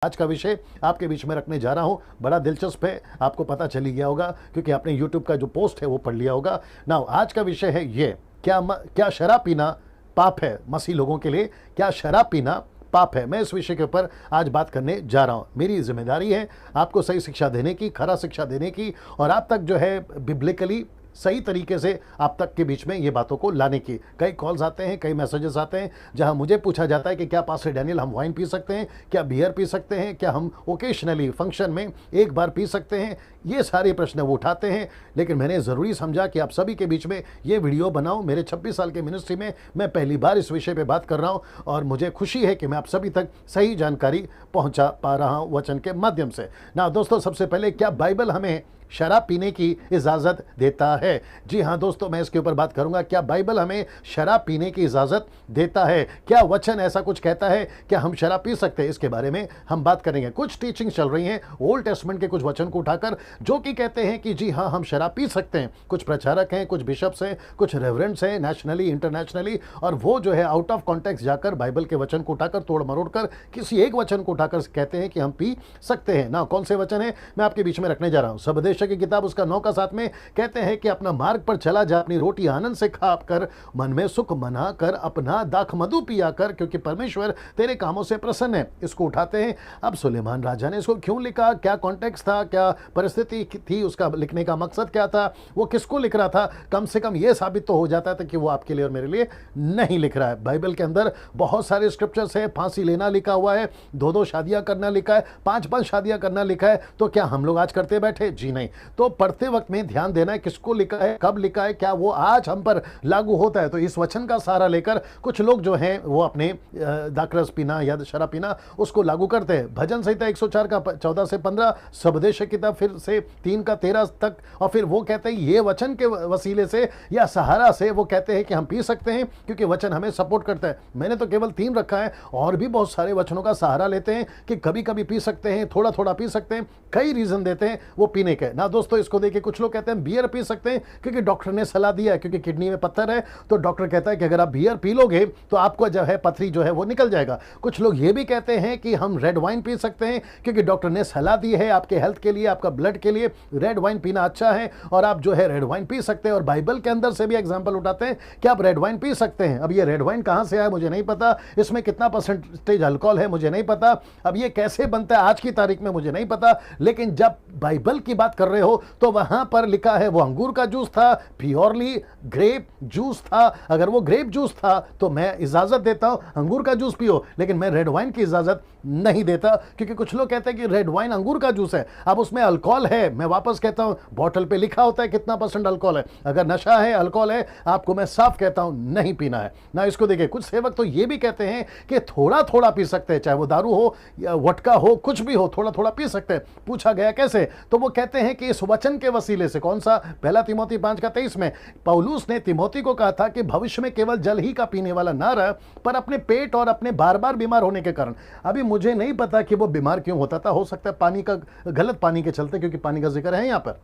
आज का विषय आपके बीच में रखने जा रहा हूं, बड़ा दिलचस्प है, आपको पता चली गया होगा क्योंकि आपने YouTube का जो पोस्ट है वो पढ़ लिया होगा। नाउ आज का विषय है ये, क्या शराब पीना पाप है? मसीह लोगों के लिए क्या शराब पीना पाप है? मैं इस विषय के ऊपर आज बात करने जा रहा हूं। मेरी जिम्मेदारी है आपको सही शिक्षा देने की, खरा शिक्षा देने की, और आप तक जो है बिब्लिकली सही तरीके से आप तक के बीच में ये बातों को लाने की। कई कॉल्स आते हैं, कई मैसेजेस आते हैं जहां मुझे पूछा जाता है कि क्या पास्टर डैनियल हम वाइन पी सकते हैं, क्या बियर पी सकते हैं, क्या हम ओकेशनली फंक्शन में एक बार पी सकते हैं? ये सारे प्रश्न वो उठाते हैं, लेकिन मैंने ज़रूरी समझा कि आप सभी के बीच में ये वीडियो बनाऊं। मेरे 26 साल के मिनिस्ट्री में मैं पहली बार इस विषय पर बात कर रहा हूँ और मुझे खुशी है कि मैं आप सभी तक सही जानकारी पहुँचा पा रहा हूँ वचन के माध्यम से। ना दोस्तों, सबसे पहले क्या बाइबल हमें शराब पीने की इजाज़त देता है? जी हाँ दोस्तों, मैं इसके ऊपर बात करूंगा। क्या बाइबल हमें शराब पीने की इजाज़त देता है? क्या वचन ऐसा कुछ कहता है? क्या हम शराब पी सकते हैं? इसके बारे में हम बात करेंगे। कुछ टीचिंग चल रही हैं ओल्ड टेस्टमेंट के कुछ वचन को उठाकर, जो कि कहते हैं कि जी हाँ, हम शराब पी सकते हैं। कुछ प्रचारक हैं, कुछ बिशप्स हैं, कुछ रेवरेंड्स हैं, नेशनली इंटरनेशनली, और वो जो है आउट ऑफ कॉन्टेक्स्ट जाकर बाइबल के वचन को उठाकर तोड़ मरोड़ कर किसी एक वचन को उठाकर कहते हैं कि हम पी सकते हैं। ना कौन से वचन है मैं आपके बीच में रखने जा रहा हूँ। सबदेश की किताब उसका 9 का 7 में कहते हैं कि अपना मार्ग पर चला जा, अपनी रोटी आनंद से खा कर, मन में सुख मना कर, अपना दाख मधु पिया कर, क्योंकि परमेश्वर तेरे कामों से प्रसन्न है। इसको उठाते हैं। अब सुलेमान राजा ने इसको क्यों लिखा, क्या कॉन्टेक्स्ट था, क्या परिस्थिति थी, उसका लिखने का मकसद क्या था, वो किसको लिख रहा था? कम से कम ये साबित तो हो जाता था कि वो आपके लिए और मेरे लिए नहीं लिख रहा है। बाइबल के अंदर बहुत सारे स्क्रिप्चर्स है। फांसी लेना लिखा हुआ है, 2-2 शादियां करना लिखा है, 5-5 शादियां करना लिखा है। तो क्या हम लोग आज करते बैठे? जी नहीं। तो पढ़ते वक्त में ध्यान देना है किसको लिखा है, कब लिखा है, क्या वो आज हम पर लागू होता है। तो इस वचन का सहारा लेकर कुछ लोग जो हैं वो अपने दाखरस पीना या शराब पीना उसको लागू करते हैं। भजन संहिता 104 का 14 से 15, सबदेश किताब फिर से 3 का 13 तक, और फिर वो कहते हैं ये वचन के वसीले से या सहारा से वो कहते हैं कि हम पी सकते हैं क्योंकि वचन हमें सपोर्ट करता है। मैंने तो केवल 3 रखा है, और भी बहुत सारे वचनों का सहारा लेते हैं कि कभी कभी पी सकते हैं, थोड़ा थोड़ा पी सकते हैं, कई रीजन देते हैं वो पीने के। ना दोस्तों, इसको देखिए, कुछ लोग कहते हैं बियर पी सकते हैं क्योंकि डॉक्टर ने सलाह दिया है, क्योंकि किडनी में पत्थर है, तो डॉक्टर कहता है कि अगर आप बियर पी लोगे तो आपको जो है पथरी जो है वो निकल जाएगा। कुछ लोग ये भी कहते हैं कि हम रेड वाइन पी सकते हैं क्योंकि डॉक्टर ने सलाह दी है आपके हेल्थ के लिए, आपका ब्लड के लिए रेड वाइन पीना अच्छा है, और आप जो है रेड वाइन पी सकते हैं। और बाइबल के अंदर से भी एग्जाम्पल उठाते हैं कि आप रेड वाइन पी सकते हैं। अब ये रेड वाइन कहां से आया मुझे नहीं पता, इसमें कितना परसेंटेज अल्कोहल है मुझे नहीं पता, अब ये कैसे बनता है आज की तारीख में मुझे नहीं पता, लेकिन जब बाइबल की बात कर रहे हो तो वहां पर लिखा है वो अंगूर का जूस था, प्योरली ग्रेप जूस था। अगर वो ग्रेप जूस था तो मैं इजाजत देता हूं अंगूर का जूस पियो, लेकिन मैं रेड वाइन की इजाजत नहीं देता, क्योंकि कुछ लोग कहते हैं कि रेड वाइन अंगूर का जूस है, अब उसमें अल्कोहल है। मैं वापस कहता हूं, बॉटल पे लिखा होता है कितना % अल्कोहल है। अगर नशा है, अल्कोहल है, आपको मैं साफ कहता हूं नहीं पीना है। ना इसको देखिए, कुछ सेवक तो ये भी कहते हैं कि थोड़ा थोड़ा पी सकते हैं, चाहे वो दारू हो या वटका हो, कुछ भी हो, थोड़ा थोड़ा पी सकते हैं। पूछा गया कैसे, तो वो कहते हैं कि इस वचन के वसीले से। कौन सा? पहला तिमोथी 5 का 23 में पौलुस ने तिमोथी को कहा था कि भविष्य में केवल जल ही का पीने वाला ना रह, पर अपने पेट और अपने बार बार बीमार होने के कारण। अभी मुझे नहीं पता कि वो बीमार क्यों होता था, हो सकता है पानी का, गलत पानी के चलते, क्योंकि पानी का जिक्र है यहां पर।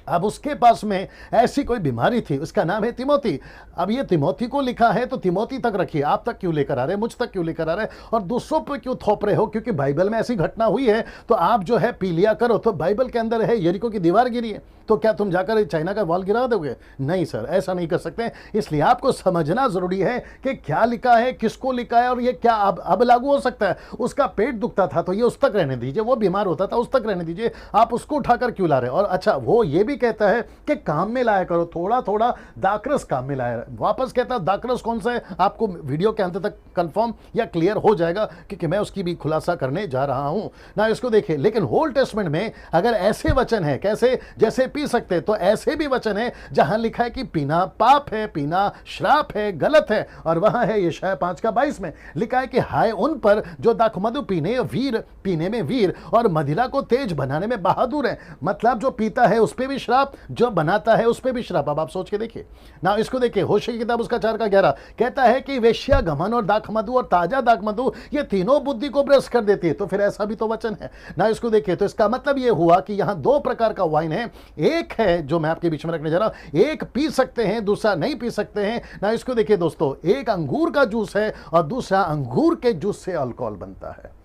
अब उसके पास में ऐसी कोई बीमारी थी, उसका नाम है तिमोथी। अब ये तिमोथी को लिखा है तो तिमोथी तक रखिए, आप तक क्यों लेकर आ रहे हैं, मुझ तक क्यों लेकर आ रहे हैं, और दूसरों पे क्यों थोप रहे हो? क्योंकि बाइबल में ऐसी घटना हुई है तो आप जो है पी लिया करो। तो बाइबल के अंदर है यरीको की दीवार गिरी है, तो क्या तुम जाकर चाइना का वॉल गिरा दोगे? नहीं सर, ऐसा नहीं कर सकते। इसलिए आपको समझना जरूरी है कि क्या लिखा है, किसको लिखा है, और ये क्या अब लागू हो सकता है। उसका पेट दुखता था तो ये उस तक रहने दीजिए, वो बीमार होता था उस तक रहने दीजिए, आप उसको उठाकर क्यों ला रहे हैं? और अच्छा, वो ये भी कहता है कि काम में लाया करो, थोड़ा थोड़ा दाखरस काम में लाया। वापस कहता है दाखरस कौन सा है, आपको वीडियो के अंत तक कंफर्म या क्लियर हो जाएगा, क्योंकि मैं उसकी भी खुलासा करने जा रहा हूं। ना इसको देखिए, लेकिन ओल्ड टेस्टमेंट में अगर ऐसे वचन है, कैसे, जैसे पी सकते, तो ऐसे भी वचन है जहां लिखा है कि पीना पाप है, पीना श्राप है, गलत है। और वहां है यशायाह 5 का 22 में लिखा है कि हाय उन पर जो दाखमधु पीने में वीर और मदिरा को तेज बनाने में बहादुर है। मतलब जो पीता है उस पर भी श्राप, जो बनाता है उस पर भी श्राप। अब आप सोच के देखिए ना, इसको देखिए, होशे की किताब उसका 4 का 11 कहता है कि वेश्या, गमन और दाखमधु और ताजा दाखमधु ये तीनों बुद्धि को भ्रष्ट कर देती है। तो फिर ऐसा भी तो वचन है ना। इसको देखिए, तो इसका मतलब ये हुआ कि यहां 2 प्रकार का वाइन है। एक है जो मैं आपके बीच में रखने जा रहा हूं, एक पी सकते हैं, दूसरा नहीं पी सकते हैं ना। इसको देखिए दोस्तों, एक अंगूर का जूस है और दूसरा अंगूर के जूस से अल्कोहल बनता है।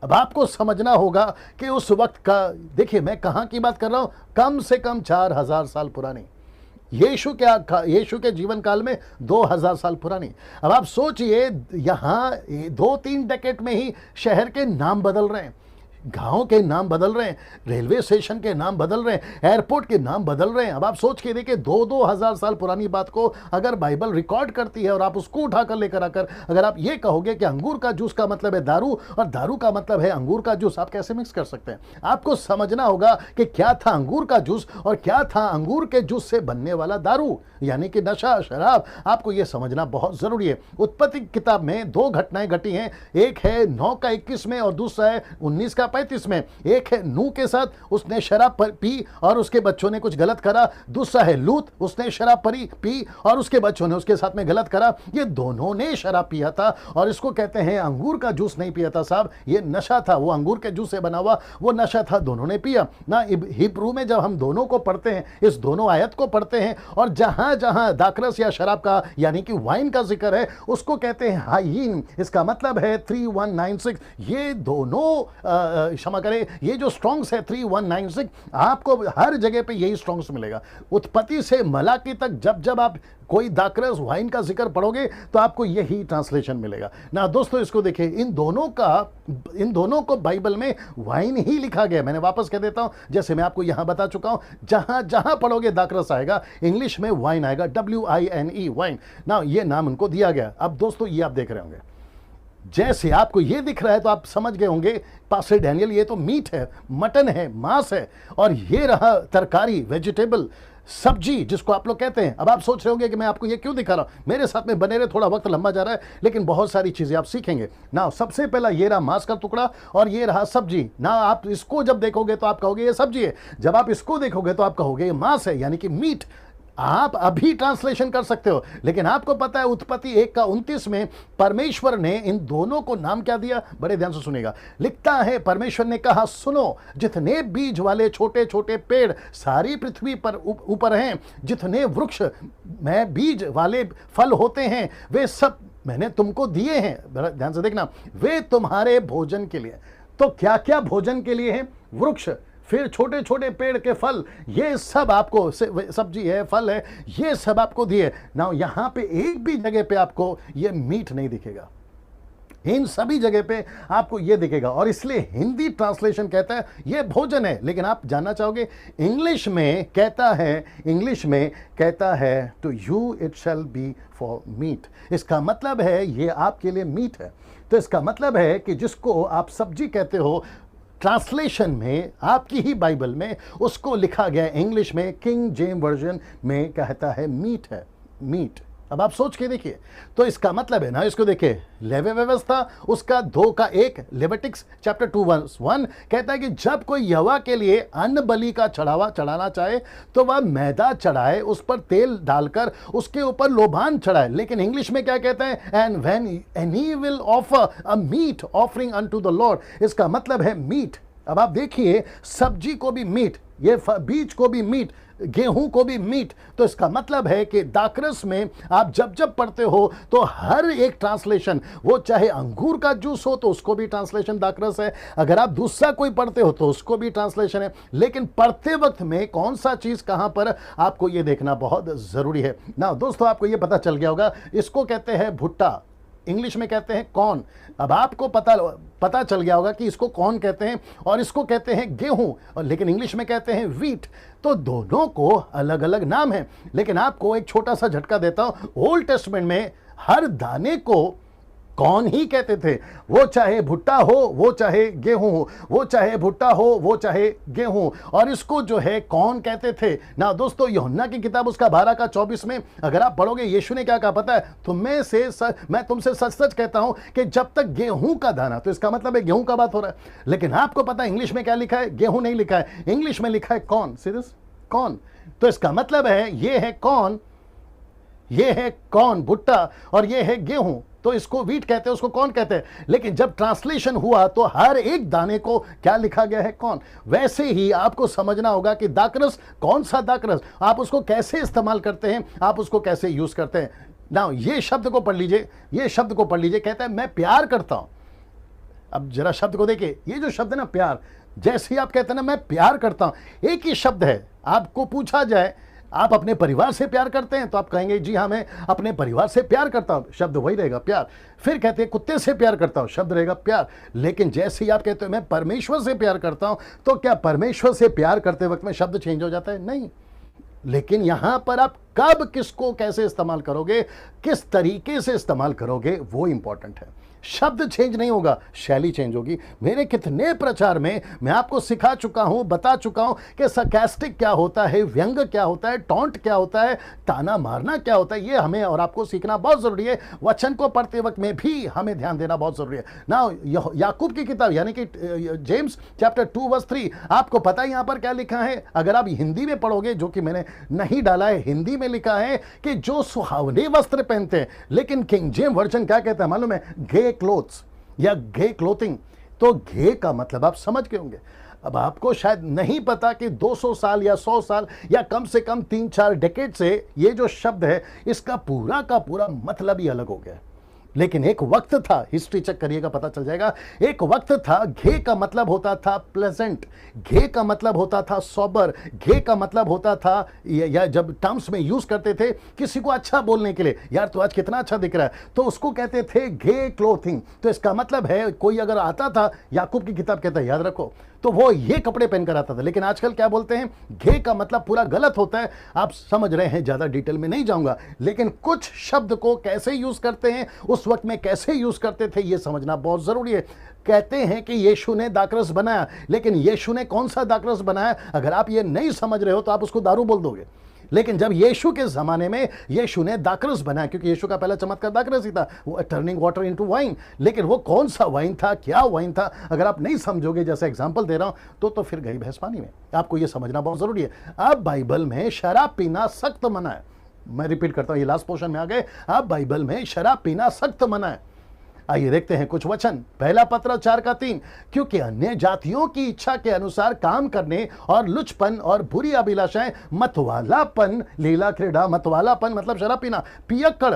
अब आपको समझना होगा कि उस वक्त का, देखिए मैं कहाँ की बात कर रहा हूँ, कम से कम 4000 साल पुरानी, यीशु के जीवन काल में 2000 साल पुरानी। अब आप सोचिए, यहाँ 2-3 डेकेड में ही शहर के नाम बदल रहे हैं, गांव के नाम बदल रहे हैं, रेलवे स्टेशन के नाम बदल रहे हैं, एयरपोर्ट के नाम बदल रहे हैं। अब आप सोच के देखिए, 2-2000 साल पुरानी बात को अगर बाइबल रिकॉर्ड करती है और आप उसको उठाकर लेकर आकर अगर आप ये कहोगे कि अंगूर का जूस का मतलब है दारू और दारू का मतलब है अंगूर का जूस, आप कैसे मिक्स कर सकते हैं? आपको समझना होगा कि क्या था अंगूर का जूस और क्या था अंगूर के जूस से बनने वाला दारू, यानी कि नशा, शराब। आपको यह समझना बहुत जरूरी है। उत्पत्ति किताब में 2 घटनाएं घटी हैं, एक है 9 का 21 में और दूसरा है 19 का 35 में। एक है नूह के साथ, उसने शराब पी और उसके बच्चों ने कुछ गलत करा। दूसरा है लूत, उसने शराब पी और उसके बच्चों ने उसके साथ में गलत करा। ये दोनों ने शराब पिया था और इसको कहते हैं अंगूर का जूस नहीं पिया था साहब, ये नशा था, वो अंगूर के जूस से बना हुआ वो नशा था, दोनों ने पिया ना। हिब्रू में जब हम दोनों को पढ़ते हैं, इस दोनों आयत को पढ़ते हैं, और जहां जहां दाखरस या शराब का यानी कि वाइन का जिक्र है उसको कहते हैं हाइन। इसका मतलब है 3196। ये दोनों क्षमा करें, ये जो स्ट्रॉन्ग्स है 3196, आपको हर जगह पे यही स्ट्रॉन्ग्स मिलेगा। उत्पत्ति से मलाकी तक जब जब आप कोई दाखरस वाइन का जिक्र पढ़ोगे तो आपको यही ट्रांसलेशन मिलेगा ना। दोस्तों इसको देखिए, इन दोनों को बाइबल में वाइन ही लिखा गया। मैंने वापस कह देता हूं, जैसे मैं आपको यहां बता चुका हूं, जहां जहां पढ़ोगे दाखरस आएगा, इंग्लिश में वाइन आएगा, WINE, वाइन ना, ये नाम उनको दिया गया। अब दोस्तों ये आप देख रहे होंगे, जैसे आपको ये दिख रहा है तो आप समझ गए होंगे पास्टर डैनियल ये तो मीट है, मटन है, मांस है, और ये रहा तरकारी, वेजिटेबल, सब्जी जिसको आप लोग कहते हैं। अब आप सोच रहे होंगे कि मैं आपको ये क्यों दिखा रहा हूं, मेरे साथ में बने रहे, थोड़ा वक्त लंबा जा रहा है लेकिन बहुत सारी चीजें आप सीखेंगे ना। सबसे पहला ये रहा मांस का टुकड़ा और ये रहा सब्जी ना। आप इसको जब देखोगे तो आप कहोगे ये सब्जी है, जब आप इसको देखोगे तो आप कहोगे ये मांस है, यानी कि मीट। आप अभी ट्रांसलेशन कर सकते हो, लेकिन आपको पता है उत्पत्ति 1 का 29 में परमेश्वर ने इन दोनों को नाम क्या दिया? बड़े ध्यान से सुनेगा, लिखता है परमेश्वर ने कहा, सुनो, जितने बीज वाले छोटे छोटे पेड़ सारी पृथ्वी पर ऊपर हैं, जितने वृक्ष में बीज वाले फल होते हैं, वे सब मैंने तुमको दिए हैं। बड़ा ध्यान से देखना, वे तुम्हारे भोजन के लिए। तो क्या क्या भोजन के लिए है? वृक्ष, फिर छोटे छोटे पेड़ के फल, ये सब आपको, सब्जी है, फल है, ये सब आपको दिए ना। यहां पे एक भी जगह पे आपको ये मीट नहीं दिखेगा, इन सभी जगह पे आपको ये दिखेगा। और इसलिए हिंदी ट्रांसलेशन कहता है ये भोजन है, लेकिन आप जानना चाहोगे इंग्लिश में कहता है to you it shall be for meat. इसका मतलब है ये आपके लिए मीट है। तो इसका मतलब है कि जिसको आप सब्जी कहते हो, ट्रांसलेशन में आपकी ही बाइबल में उसको लिखा गया इंग्लिश में, किंग जेम्स वर्जन में कहता है मीट है, मीट। अब आप सोच के देखिए, तो इसका मतलब है ना, इसको देखिए, लेवे व्यवस्था उसका 2 का 1, लेविटिक्स चैप्टर 2:1 कहता है कि जब कोई यहोवा के लिए अन्न बलि का चढ़ावा चढ़ाना चाहे तो वह मैदा चढ़ाए, उस पर तेल डालकर उसके ऊपर लोबान चढ़ाए। लेकिन इंग्लिश में क्या कहता है? And when he will offer a meat offering unto the Lord. इसका मतलब है मीट। अब आप देखिए, सब्जी को भी मीट, ये बीज को भी मीट, गेहूं को भी मीट। तो इसका मतलब है कि दाखरस में आप जब जब पढ़ते हो तो हर एक ट्रांसलेशन, वो चाहे अंगूर का जूस हो तो उसको भी ट्रांसलेशन दाखरस है, अगर आप दूसरा कोई पढ़ते हो तो उसको भी ट्रांसलेशन है। लेकिन पढ़ते वक्त में कौन सा चीज कहां पर, आपको ये देखना बहुत जरूरी है ना। दोस्तों आपको ये पता चल गया होगा, इसको कहते हैं भुट्टा, इंग्लिश में कहते हैं कॉर्न। अब आपको पता चल गया होगा कि इसको कॉर्न कहते हैं और इसको कहते हैं गेहूं, और लेकिन इंग्लिश में कहते हैं व्हीट। तो दोनों को अलग अलग नाम है। लेकिन आपको एक छोटा सा झटका देता हूं, ओल्ड टेस्टमेंट में हर दाने को कौन ही कहते थे, वो चाहे भुट्टा हो, वो चाहे गेहूं हो, वो चाहे भुट्टा हो, वो चाहे गेहूं, और इसको जो है कौन कहते थे ना। दोस्तों यूहन्ना की किताब उसका 12 का 24 में अगर आप पढ़ोगे, यीशु ने क्या कहा पता है? मैं तुमसे सच सच कहता हूं कि जब तक गेहूं का दाना, तो इसका मतलब है गेहूं का बात हो रहा है। लेकिन आपको पता है इंग्लिश में क्या लिखा है? गेहूं नहीं लिखा है, इंग्लिश में लिखा है कॉर्न, सीरियस कॉर्न। तो इसका मतलब है ये है कॉर्न, ये है कॉर्न भुट्टा, और ये है गेहूं। तो इसको व्हीट कहते हैं, उसको कौन कहते हैं। लेकिन जब ट्रांसलेशन हुआ तो हर एक दाने को क्या लिखा गया है? कौन। वैसे ही आपको समझना होगा कि दाखरस, कौन सा दाखरस, आप उसको कैसे इस्तेमाल करते हैं, आप उसको कैसे यूज करते हैं ना। ये शब्द को पढ़ लीजिए, ये शब्द को पढ़ लीजिए, कहता है मैं प्यार करता हूं। अब जरा शब्द को देखिए, ये जो शब्द है ना प्यार, जैसे ही आप कहते हैं ना मैं प्यार करता हूं, एक ही शब्द है। आपको पूछा जाए आप अपने परिवार से प्यार करते हैं, तो आप कहेंगे जी हाँ मैं अपने परिवार से प्यार करता हूं, शब्द वही रहेगा प्यार। फिर कहते हैं कुत्ते से प्यार करता हूं, शब्द रहेगा प्यार। लेकिन जैसे ही आप कहते हो मैं परमेश्वर से प्यार करता हूं, तो क्या परमेश्वर से प्यार करते वक्त में शब्द चेंज हो जाता है? नहीं। लेकिन यहां पर आप कब किसको कैसे इस्तेमाल करोगे, किस तरीके से इस्तेमाल करोगे, वो इंपॉर्टेंट है। शब्द चेंज नहीं होगा, शैली चेंज होगी। मेरे कितने प्रचार में मैं आपको सिखा चुका हूं, बता चुका हूं कि सरकास्टिक क्या होता है, व्यंग क्या होता है, टॉन्ट क्या होता है, ताना मारना क्या होता है। ये हमें और आपको सीखना बहुत जरूरी है। वचन को पढ़ते वक्त में भी हमें ध्यान देना बहुत जरूरी है ना। याकूब की किताब यानी कि जेम्स चैप्टर 2 वर्स 3, आपको पता है यहां पर क्या लिखा है? अगर आप हिंदी में पढ़ोगे, जो कि मैंने नहीं डाला है, हिंदी में लिखा है कि जो सुहावने वस्त्र पहनते हैं। लेकिन किंग जेम वर्जन क्या कहता है मालूम है? गे क्लोथ्स या गे क्लोथिंग। तो गे का मतलब आप समझ गए होंगे। अब आपको शायद नहीं पता कि 200 साल या 100 साल या कम से कम 3-4 डेकेड से ये जो शब्द है इसका पूरा का पूरा मतलब ही अलग हो गया। लेकिन एक वक्त था, हिस्ट्री चेक करिएगा पता चल जाएगा, एक वक्त था घे का मतलब होता था प्लेजेंट, घे का मतलब होता था सोबर, घे का मतलब होता था, या जब टर्म्स में यूज करते थे किसी को अच्छा बोलने के लिए, यार तो आज कितना अच्छा दिख रहा है, तो उसको कहते थे घे क्लोथिंग। तो इसका मतलब है कोई अगर आता था, याकूब की किताब कहता है याद रखो, तो वो ये कपड़े पहनकर आता था। लेकिन आजकल क्या बोलते हैं? घे का मतलब पूरा गलत होता है। आप समझ रहे हैं, ज्यादा डिटेल में नहीं जाऊंगा, लेकिन कुछ शब्द को कैसे यूज करते हैं, उस वक्त में कैसे यूज करते थे, ये समझना बहुत जरूरी है। कहते हैं कि यीशु ने दाखरस बनाया, लेकिन यीशु ने कौन सा दाखरस बनाया? अगर आप ये नहीं समझ रहे हो तो आप उसको दारू बोल दोगे। लेकिन जब यीशु के जमाने में यीशु ने दाखरस बनाया, क्योंकि यीशु का पहला चमत्कार दाखरस ही था, वो टर्निंग वाटर इनटू वाइन। लेकिन वो कौन सा वाइन था, क्या वाइन था, अगर आप नहीं समझोगे, जैसे एग्जांपल दे रहा हूं, तो फिर गई भैंस पानी में। आपको ये समझना बहुत जरूरी है। अब बाइबल में शराब पीना सख्त मना है। मैं रिपीट करता हूं, ये लास्ट पोर्शन में आ गए। अब बाइबल में शराब पीना सख्त मना है। आइए देखते हैं कुछ वचन। पहला पत्रस 4:3, क्योंकि अन्य जातियों की इच्छा के अनुसार काम करने और लुचपन और बुरी अभिलाषाएं, मतवालापन, लीला क्रीड़ा, मतवालापन मतलब शराब पीना, पियक्कड़,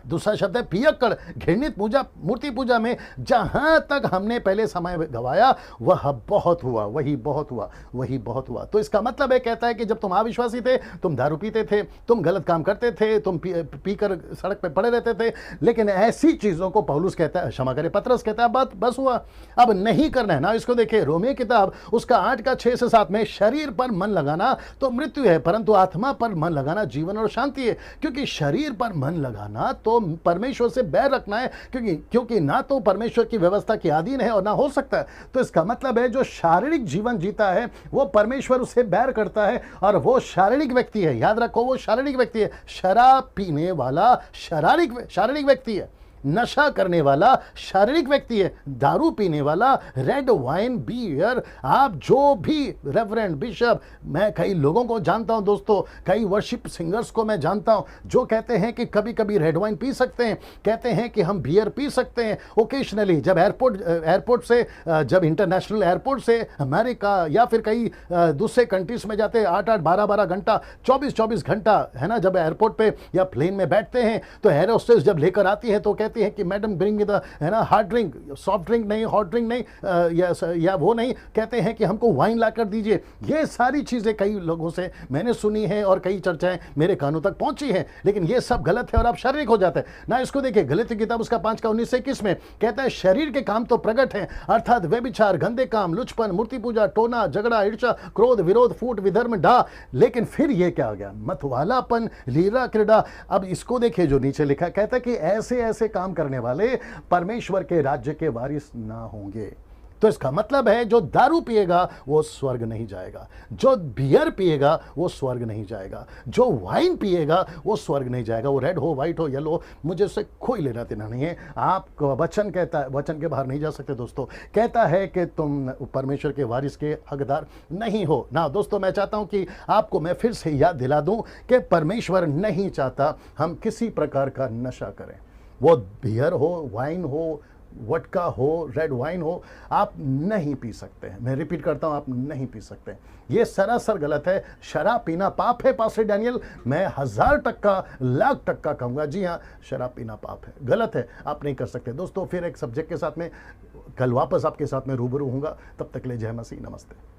दूसरा शब्द है पियक्कड़, घृणित पूजा, मूर्ति पूजा में जहां तक हमने पहले समय गवाया वह बहुत हुआ, वही बहुत हुआ, वही बहुत हुआ। तो इसका मतलब है, कहता है कि जब तुम अविश्वासी थे, तुम दारू पीते थे, तुम गलत काम करते थे, तुम पीकर सड़क पे पड़े रहते थे, लेकिन ऐसी चीजों को पौलुस कहता है, क्षमा करे पत्रस कहता है, बात बस हुआ, अब नहीं करना है ना। इसको देखिए, रोमियो किताब उसका 8:6-7 में, शरीर पर मन लगाना तो मृत्यु है, परंतु आत्मा पर मन लगाना जीवन और शांति है। क्योंकि शरीर पर मन लगाना तो परमेश्वर से बैर रखना है, क्योंकि ना तो परमेश्वर की व्यवस्था के अधीन है और ना हो सकता है। तो इसका मतलब है जो शारीरिक जीवन जीता है वो परमेश्वर उसे बैर करता है, और वो शारीरिक व्यक्ति है। याद रखो, वो शारीरिक व्यक्ति है। शराब पीने वाला शारीरिक व्यक्ति है, नशा करने वाला शारीरिक व्यक्ति है, दारू पीने वाला, रेड वाइन, बियर, आप जो भी रेवरेंड, बिशप, मैं कई लोगों को जानता हूं दोस्तों, कई वर्शिप सिंगर्स को मैं जानता हूं जो कहते हैं कि कभी कभी रेड वाइन पी सकते हैं, कहते हैं कि हम बियर पी सकते हैं ओकेशनली, जब एयरपोर्ट से, जब इंटरनेशनल एयरपोर्ट से अमेरिका या फिर कई दूसरे कंट्रीज में जाते हैं, 8-8, 12-12 घंटा, 24-24 घंटा, है ना, जब एयरपोर्ट पे या प्लेन में बैठते हैं तो एयर होस्टेस जब लेकर आती है तो कहते हैं कि मैडम ब्रिंग द, है ना, हार्ड ड्रिंक, सॉफ्ट ड्रिंक नहीं, हॉट ड्रिंक नहीं, या वो नहीं, कहते हैं कि हमको वाइन लाकर दीजिए। ये सारी चीजें कई लोगों से मैंने सुनी है और कई चर्चाएं मेरे कानों तक पहुंची हैं, लेकिन ये सब गलत है और आप शारीरिक हो जाते हैं ना। इसको देखिए, गलाती किताब उसका 5:19-21 में कहता है, शरीर के काम तो प्रकट है, अर्थात व्यभिचार, गंदे काम, लुचपन, मूर्ति पूजा, टोना, झगड़ा, ईर्ष्या, क्रोध, विरोध, फूट, विधर्म, डा। लेकिन फिर ये क्या आ गया? मतवालापन, लीला क्रीड़ा। अब इसको देखिए जो नीचे लिखा, कहता है कि ऐसे ऐसे काम करने वाले परमेश्वर के राज्य के वारिस ना होंगे। तो इसका मतलब है जो दारू पिएगा वो स्वर्ग नहीं जाएगा, जो बियर पिएगा वो स्वर्ग नहीं जाएगा, जो वाइन पिएगा वो स्वर्ग नहीं जाएगा। वो रेड हो, व्हाइट हो, येलो, मुझे उससे कोई लेना देना नहीं है। आपको वचन कहता है, वचन के बाहर नहीं जा सकते दोस्तों, कहता है कि तुम परमेश्वर के वारिस के हकदार नहीं हो ना। दोस्तों, मैं चाहता हूं कि आपको मैं फिर से याद दिला दूं कि परमेश्वर नहीं चाहता हम किसी प्रकार का नशा करें, वो बियर हो, वाइन हो, वटका हो, रेड वाइन हो, आप नहीं पी सकते हैं। मैं रिपीट करता हूं, आप नहीं पी सकते हैं। ये सरासर गलत है। शराब पीना पाप है पास्टर डैनियल, मैं 1000%, 1,00,000% कहूंगा, जी हाँ, शराब पीना पाप है, गलत है, आप नहीं कर सकते। दोस्तों, फिर एक सब्जेक्ट के साथ में कल वापस आपके साथ में रूबरू हूँगा। तब तक ले जय मसीह, नमस्ते।